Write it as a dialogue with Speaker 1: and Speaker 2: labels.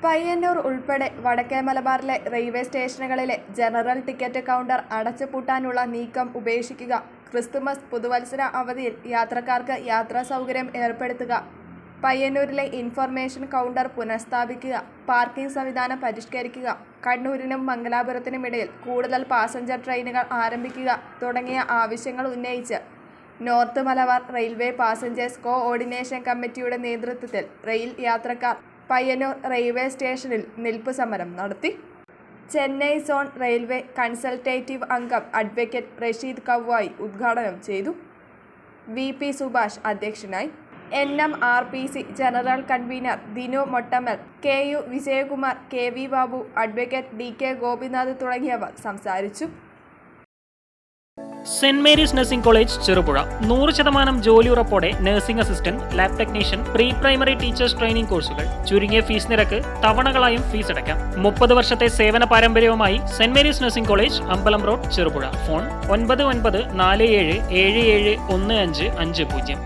Speaker 1: പയ്യന്നൂർ ഉൾപ്പെടെ വടക്കേ മലബാറിലെ റെയിൽവേ സ്റ്റേഷനുകളിലെ ജനറൽ ടിക്കറ്റ് കൗണ്ടർ അടച്ചുപൂട്ടാനുള്ള നീക്കം ഉപേക്ഷിക്കുക. ക്രിസ്തുമസ്, പുതുവത്സര അവധിയിൽ യാത്രക്കാർക്ക് യാത്രാ സൗകര്യം ഏർപ്പെടുത്തുക. പയ്യന്നൂരിലെ ഇൻഫർമേഷൻ കൗണ്ടർ പുനഃസ്ഥാപിക്കുക. പാർക്കിംഗ് സംവിധാനം പരിഷ്കരിക്കുക. കണ്ണൂരിനും മംഗലാപുരത്തിനുമിടയിൽ കൂടുതൽ പാസഞ്ചർ ട്രെയിനുകൾ ആരംഭിക്കുക തുടങ്ങിയ ആവശ്യങ്ങൾ ഉന്നയിച്ച് north Malabar railway passengers coordination കമ്മിറ്റിയുടെ നേതൃത്വത്തിൽ റെയിൽ യാത്രക്കാർ പയ്യന്നൂർ റെയിൽവേ സ്റ്റേഷനിൽ നിൽപ്പ് സമരം നടത്തി. ചെന്നൈ സോൺ റെയിൽവേ കൺസൾട്ടേറ്റീവ് അംഗം അഡ്വക്കേറ്റ് റഷീദ് കവ്വായി ഉദ്ഘാടനം ചെയ്തു. VP സുഭാഷ് അധ്യക്ഷനായി. NMRPC general convener Dinu Mottammal, KU Vijayakumar, KV Babu, advocate DK Gopinath തുടങ്ങിയവർ സംസാരിച്ചു.
Speaker 2: Saint Mary's Nursing College Cherupuzha 100% ജോലി ഉറപ്പോടെ nursing assistant, lab technician, pre primary teachers training കോഴ്സുകൾ. ചുരുങ്ങിയ ഫീസ് നിരക്ക്, തവണകളായും ഫീസ് അടയ്ക്കാം. 30 വർഷത്തെ സേവന പാരമ്പര്യവുമായി സെന്റ് മേരീസ് നഴ്സിംഗ് കോളേജ്, അമ്പലം റോഡ്, ചെറുപുഴ. ഫോൺ 9947771550.